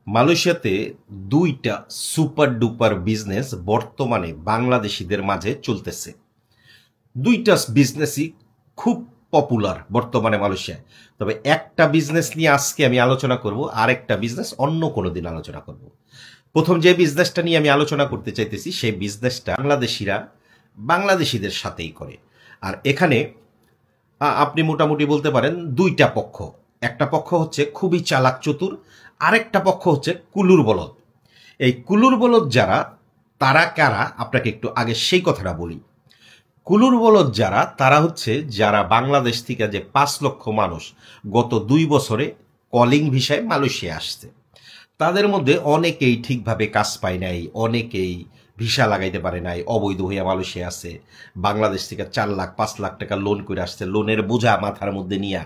মালয়েশিয়াতে দুইটা super duper business বর্তমানে বাংলাদেশিদের মাঝে চলতেছে। দুইটা বিজনেসই খুব পপুলার বর্তমানে মালয়েশিয়ায়। তবে একটা বিজনেস নিয়ে আজকে আমি আলোচনা করব, আর একটা বিজনেস অন্য কোনো দিন আলোচনা করব। প্রথম যে বিজনেসটা নিয়ে আমি আলোচনা করতে চাইতেছি সেই বিজনেসটা বাংলাদেশিরা বাংলাদেশিদের সাথেই করে। আর এখানে আপনি মোটামুটি বলতে পারেন দুইটা পক্ষ। একটা পক্ষ হচ্ছে খুবই চালাক চতুর, আরেকটা পক্ষ হচ্ছে কুলুর বলদ। এই কুলুর বলদ যারা, তারা কারা আপনাকে একটু আগে সেই কথাটা বলি। কুলুর বলদ যারা, তারা হচ্ছে যারা বাংলাদেশ থেকে যে 5 লক্ষ মানুষ গত 2 বছরে কলিং ভিসায় মালয়েশিয়া আসছে, তাদের মধ্যে অনেকেই ঠিকভাবে কাজ পায় নাই, অনেকেই ভিসা লাগাইতে পারে নাই, অবৈধ হইয়া মালয়েশিয়া আছে। বাংলাদেশ থেকে 4 লাখ 5 লাখ টাকা লোন করে আসছে, লোনের বোঝা মাথার মধ্যে নিয়ে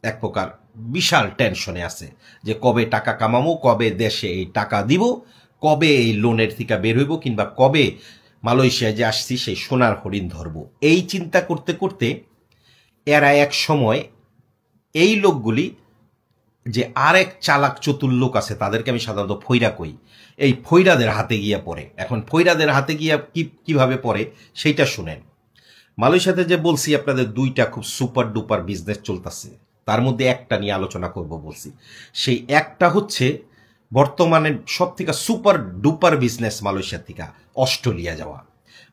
এক প্রকার বিশাল টেনশনে আছে যে কবে টাকা কামাবো, কবে দেশে এই টাকা দিব, কবে এই লোনের থেকে বের হইব, কিংবা কবে মালয়েশিয়ায় যে আসছি সেই সোনার হরিণ ধরব। এই চিন্তা করতে করতে এরা এক সময় এই লোকগুলি, যে আরেক চালাক চতুর লোক আছে তাদেরকে আমি সাধারণত ফৈরা কই, এই ফৈরাদের হাতে গিয়া পড়ে। এখন ফৈরাদের হাতে গিয়া কিভাবে পড়ে সেইটা শুনেন। মালয়েশিয়াতে যে বলছি আপনাদের দুইটা খুব সুপার ডুপার বিজনেস চলতেছে, তার মধ্যে একটা নিয়ে আলোচনা করব বলছি। সেই একটা হচ্ছে বর্তমানে সব থেকে সুপার ডুপার বিজনেস মালয়েশিয়া থেকে অস্ট্রেলিয়া যাওয়া।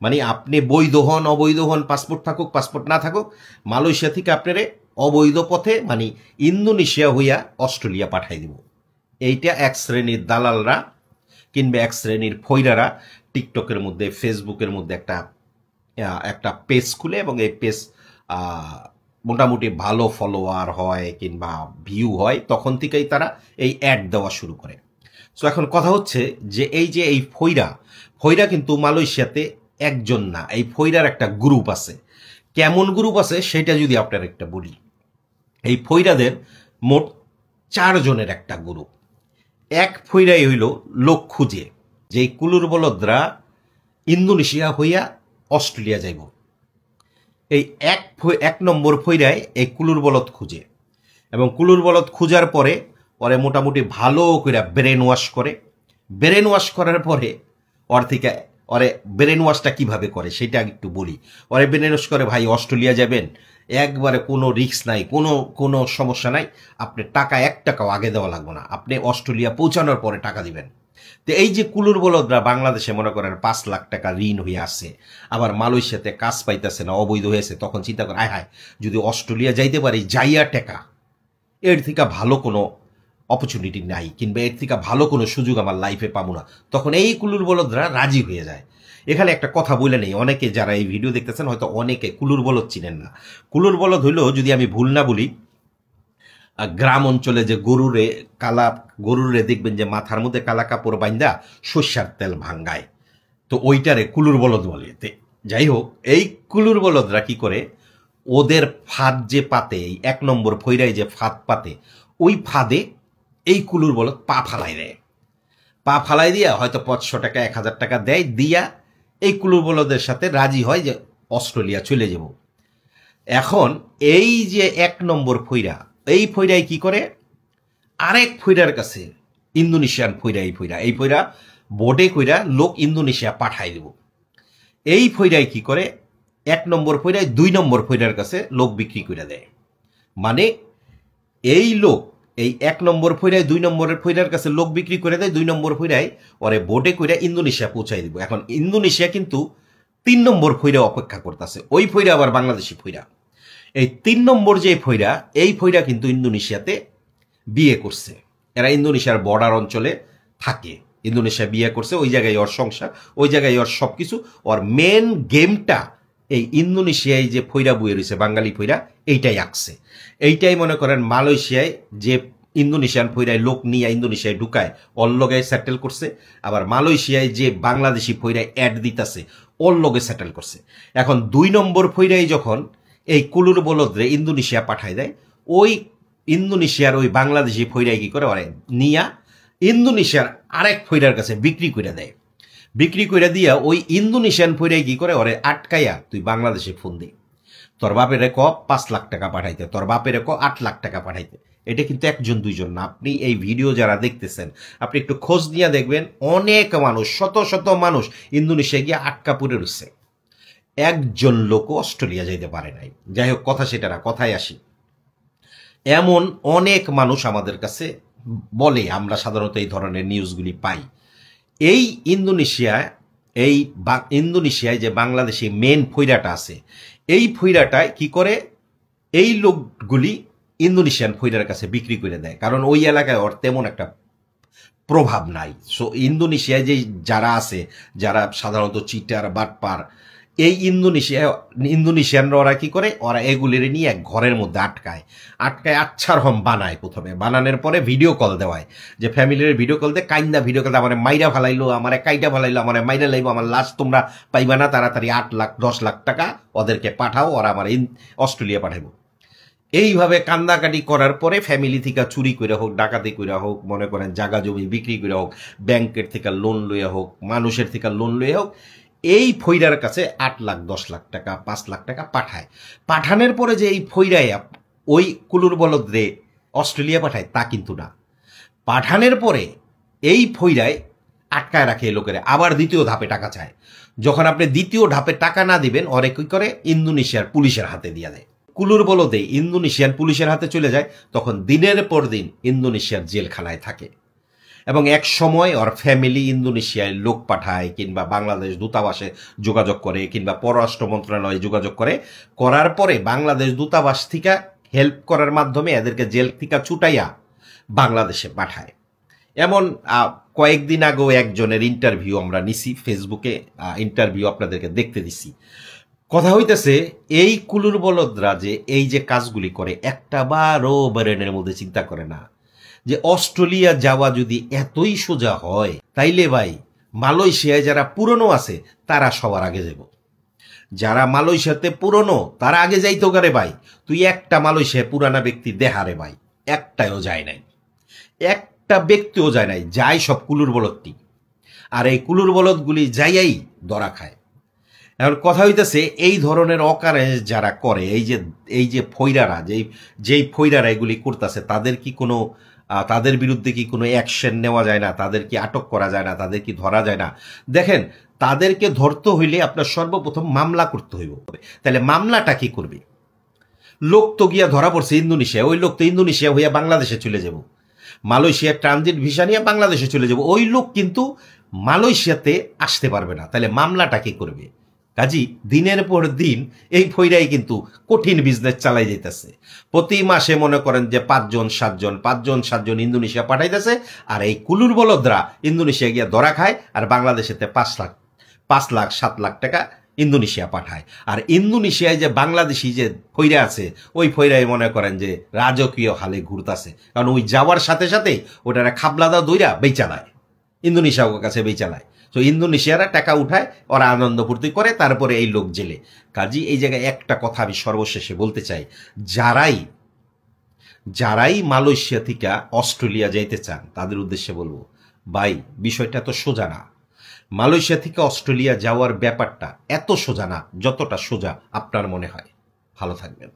মানে আপনি বৈধ হন অবৈধ হন, পাসপোর্ট থাকুক পাসপোর্ট না থাকুক, মালয়েশিয়া থেকে আপনারে অবৈধ পথে মানে ইন্দোনেশিয়া হইয়া অস্ট্রেলিয়া পাঠাই দিব। এইটা এক শ্রেণীর দালালরা কিংবা এক শ্রেণীর ফৈরারা টিকটকের মধ্যে ফেসবুকের মধ্যে একটা পেজ খুলে, এবং এই পেজ মোটামুটি ভালো ফলোয়ার হয় কিংবা ভিউ হয়, তখন থেকেই তারা এই অ্যাড দেওয়া শুরু করে। সো এখন কথা হচ্ছে যে এই ফৈরা কিন্তু মালয়েশিয়াতে একজন না, এই ফৈরার একটা গ্রুপ আছে। কেমন গ্রুপ আছে সেটা যদি আপনার একটা বলি। এই ফৈরাদের মোট 4 জনের একটা গ্রুপ। এক ফৈরাই হইল লোক খুঁজে, যে কুলুর বলদরা ইন্দোনেশিয়া হইয়া অস্ট্রেলিয়া যাইব। এই এক নম্বর ফৈরায় এই কুলুর বলদ খুঁজে, এবং কুলুর বলদ খুঁজার পরে ওরে মোটামুটি ভালো করে ব্রেন ওয়াশ করে। ব্রেন ওয়াশ করার পরে ওরে ব্রেন ওয়াশটা কীভাবে করে সেটা একটু বলি। ওরে ব্রেন ওয়াশ করে, ভাই অস্ট্রেলিয়া যাবেন, একবারে কোনো রিস্ক নাই, কোনো সমস্যা নাই, আপনি টাকা 1 টাকাও আগে দেওয়া লাগবে না, আপনি অস্ট্রেলিয়া পৌঁছানোর পরে টাকা দিবেন। তো এই যে কুলুর বলদরা বাংলাদেশে মনে করেন 5 লাখ টাকা ঋণ হয়ে আসছে, আবার মালয়েশিয়াতে কাজ পাইতেছে না, অবৈধ হয়েছে, তখন চিন্তা করে হায় হায় যদি অস্ট্রেলিয়া যাইতে পারি, যাইয়া টাকা, এর থেকে ভালো কোনো অপরচুনিটি নাই, কিংবা এর থেকে ভালো কোনো সুযোগ আমার লাইফে পাবো না, তখন এই কুলুর বলদরা রাজি হয়ে যায়। এখানে একটা কথা বলে নেই, অনেকে যারা এই ভিডিও দেখতেছেন হয়তো অনেকে কুলুর বলদ চিনেন না। কুলুর বলদ হইল, যদি আমি ভুল না বলি, গ্রাম অঞ্চলে যে গরুরে দেখবেন যে মাথার মধ্যে কালা কাপড় বাইন্দা সর্ষার তেল ভাঙ্গায়, তো ওইটারে কুলুর বলদ বলে। যাই হোক, এই কুলুর বলদরা কি করে, ওদের ফাঁদ যে পাতে, এই 1 নম্বর ফৈরাই যে ফাঁদ পাতে, ওই ফাঁদে এই কুলুর বলদ পা ফালাই দেয়। পা ফালাই দিয়া হয়তো 500 টাকা 1000 টাকা দেয়, দিয়া এই কুলুর বলদের সাথে রাজি হয় যে অস্ট্রেলিয়া চলে যাব। এখন এই যে 1 নম্বর ফৈরা, এই ফৈরাই কি করে, আরেক ফৈরার কাছে, ইন্দোনেশিয়ান এই ফৈরা বোটে কইরা লোক ইন্দোনেশিয়া পাঠাই দেব। এই ফৈরাই কি করে, 1 নম্বর ফৈরাই 2 নম্বর ফৈরার কাছে লোক বিক্রি করে দেয়। মানে এই লোক এই 1 নম্বর ফৈরাই 2 নম্বরের ফৈরার কাছে লোক বিক্রি করে দেয়, 2 নম্বর ফৈরাই ওরে বোটে কইরা ইন্দোনেশিয়া পৌঁছাই দিব। এখন ইন্দোনেশিয়া কিন্তু 3 নম্বর ফৈরা অপেক্ষা করতেছে, ওই ফৈরা আবার বাংলাদেশি ফৈরা। এই 3 নম্বর যে ফৈরা, এই ফৈরা কিন্তু ইন্দোনেশিয়াতে বিয়ে করছে, এরা ইন্দোনেশিয়ার বর্ডার অঞ্চলে থাকে, ইন্দোনেশিয়া বিয়ে করছে, ওই জায়গায় ওর সংসার, ওই জায়গায় ওর সব কিছু। ওর মেন গেমটা এই ইন্দোনেশিয়ায় যে ফৈরা বুয়ে রয়েছে বাঙালি ফৈরা, এইটাই আঁকছে। এইটাই মনে করেন মালয়েশিয়ায় যে ইন্দোনেশিয়ান ফৈরায় লোক নিয়ে ইন্দোনেশিয়ায় ঢুকায়, ওর লগে সেটেল করছে, আবার মালয়েশিয়ায় যে বাংলাদেশি ফৈরায় অ্যাড দিতেছে, ওর লগে সেটেল করছে। এখন 2 নম্বর ফৈরাই যখন এই কুলুর বলদরে ইন্দোনেশিয়া পাঠায় দেয়, ওই ইন্দোনেশিয়ার ওই বাংলাদেশি ফৈরাই কি করে, ওরে নিয়া ইন্দোনেশিয়ার আরেক ফৈরার কাছে বিক্রি করে দেয়। বিক্রি করে দিয়া ওই ইন্দোনেশিয়ান ফৈরাই কি করে, ওরে আটকাইয়া তুই বাংলাদেশে ফোন দে, তোর বাপের ক 5 লাখ টাকা পাঠাইতে, তোর বাপের ক 8 লাখ টাকা পাঠাইতে। এটা কিন্তু একজন দুইজন না। আপনি এই ভিডিও যারা দেখতেছেন, আপনি একটু খোঁজ নিয়ে দেখবেন, অনেক মানুষ, শত শত মানুষ ইন্দোনেশিয়া গিয়ে আটকা পড়ে রয়েছে। একজন লোকও অস্ট্রেলিয়া যাইতে পারে নাই। যাই হোক, কথা সেটা না, কথায় আসি। এমন অনেক মানুষ আমাদের কাছে বলে, আমরা সাধারণত এই ধরনের নিউজগুলি পাই। এই ইন্দোনেশিয়ায় যে বাংলাদেশি মেন ফৈরাটা আছে, এই ফৈরাটায় কি করে, এই লোকগুলি ইন্দোনেশিয়ান ফৈরার কাছে বিক্রি করে দেয়, কারণ ওই এলাকায় ওর তেমন একটা প্রভাব নাই। সো ইন্দোনেশিয়ায় যে যারা আছে, যারা সাধারণত চিটার বাটপার, এই ইন্দোনেশিয়ানরা ওরা কি করে, ওরা এগুলির নিয়ে এক ঘরের মধ্যে আটকায় আচ্ছার হম বানায়। প্রথমে বানানোর পরে ভিডিও কল দেওয়ায়, যে ফ্যামিলির ভিডিও কল দিয়ে কাইন্দা ভিডিও কল, আমার মাইরা ফালাইলো, আমার কাইটা ফালাইলো, আমার মাইরা লাইব, আমার লাশ তোমরা পাইবা না, তাড়াতাড়ি 8 লাখ 10 লাখ টাকা ওদেরকে পাঠাও, ওরা আমার অস্ট্রেলিয়া পাঠাবো। এইভাবে কান্দাকাটি করার পরে ফ্যামিলি থেকে চুরি করে হোক, ডাকাতি করে হোক, মনে করেন জাগা জমি বিক্রি করে হোক, ব্যাংকের থেকে লোন লইয়া হোক, মানুষের থেকে লোন লইয়া হোক, এই ফৈরার কাছে 8 লাখ 10 লাখ টাকা 5 লাখ টাকা পাঠায়। পাঠানোর পরে যে এই ফৈরায় ওই কুলুর বলদরে অস্ট্রেলিয়া পাঠায় তা কিন্তু না। পাঠানোর পরে এই ফৈরায় আটকায় রাখে লোকেরা, আবার দ্বিতীয় ধাপে টাকা চায়। যখন আপনি দ্বিতীয় ধাপে টাকা না দিবেন, ওরে কি করে, ইন্দোনেশিয়ার পুলিশের হাতে দিয়ে দেয়। কুলুর বলদে ইন্দোনেশিয়ান পুলিশের হাতে চলে যায়, তখন দিনের পর দিন ইন্দোনেশিয়ার জেলখানায় থাকে। এবং এক সময় ওর ফ্যামিলি ইন্দোনেশিয়ায় লোক পাঠায়, কিংবা বাংলাদেশ দূতাবাসে যোগাযোগ করে, কিংবা পররাষ্ট্র মন্ত্রণালয়ে যোগাযোগ করে, করার পরে বাংলাদেশ দূতাবাস থেকে হেল্প করার মাধ্যমে এদেরকে জেল থেকে ছুটাইয়া বাংলাদেশে পাঠায়। এমন কয়েকদিন আগেও একজনের ইন্টারভিউ আমরা নিছি, ফেসবুকে ইন্টারভিউ আপনাদেরকে দেখতে দিছি। কথা হইতেছে, এই কুলুর বলদরা যে এই যে কাজগুলি করে, একটা বারও ব্রেনের মধ্যে চিন্তা করে না যে অস্ট্রেলিয়া যাওয়া যদি এতই সোজা হয়, তাইলে ভাই মালয়েশিয়ায় যারা পুরনো আছে তারা সবার আগে যাব। যারা মালয়েশিয়াতে পুরনো তারা আগে যাইতো গারে ভাই। তুই একটা মালয়েশিয়ায় পুরানা ব্যক্তি দেহারে ভাই, একটাও যায় নাই, একটা ব্যক্তিও যায় নাই, যায় সব কুলুর বলদটি। আর এই কুলুর বলদগুলি যাইয়াই ধরা খায়। এখন কথা হইতেছে, এই ধরনের অকারেন্স যারা করে, এই যে ফৈরারা, যেই ফৈরারা এগুলি করতেছে, তাদের বিরুদ্ধে কি কোনো অ্যাকশন নেওয়া যায় না? তাদের কি আটক করা যায় না? তাদের কি ধরা যায় না? দেখেন, তাদেরকে ধরতে হইলে আপনার সর্বপ্রথম মামলা করতে হইব। তাহলে মামলাটা কি করবে? লোক তো গিয়া ধরা পড়ছে ইন্দোনেশিয়া, ওই লোক তো ইন্দোনেশিয়া হইয়া বাংলাদেশে চলে যাব, মালয়েশিয়ার ট্রানজিট ভিসা নিয়ে বাংলাদেশে চলে যাব, ওই লোক কিন্তু মালয়েশিয়াতে আসতে পারবে না। তাহলে মামলাটা কি করবে? কাজী দিনের পর দিন এই ফৈরাই কিন্তু কঠিন বিজনেস চালাই যাইতেছে। প্রতি মাসে মনে করেন যে 5জন 7জন ইন্দোনেশিয়া পাঠাইতেছে, আর এই কুলুর বলদরা ইন্দোনেশিয়া গিয়া ধরা খায়, আর বাংলাদেশেতে 5 লাখ 7 লাখ টাকা ইন্দোনেশিয়া পাঠায়। আর ইন্দোনেশিয়ায় যে বাংলাদেশি যে ফৈরা আছে, ওই ফৈরাই মনে করেন যে রাজকীয় হালে ঘুরতাছে, কারণ ওই যাওয়ার সাথে সাথে ওটারা খাবলাদা দইরা বেচালায়, ইন্দোনেশিয়ার কাছে বেচালায়। তো ইন্দোনেশিয়ারা টাকা উঠায়, ওরা আনন্দ ফুর্তি করে, তারপরে এই লোক জেলে। কাজী এই জায়গায় একটা কথা আমি সর্বশেষে বলতে চাই, যারাই মালয়েশিয়া থেকে অস্ট্রেলিয়া যাইতে চান তাদের উদ্দেশ্যে বলবো, ভাই বিষয়টা তো সোজা না। মালয়েশিয়া থেকে অস্ট্রেলিয়া যাওয়ার ব্যাপারটা এত সোজা না যতটা সোজা আপনার মনে হয়। ভালো থাকবেন।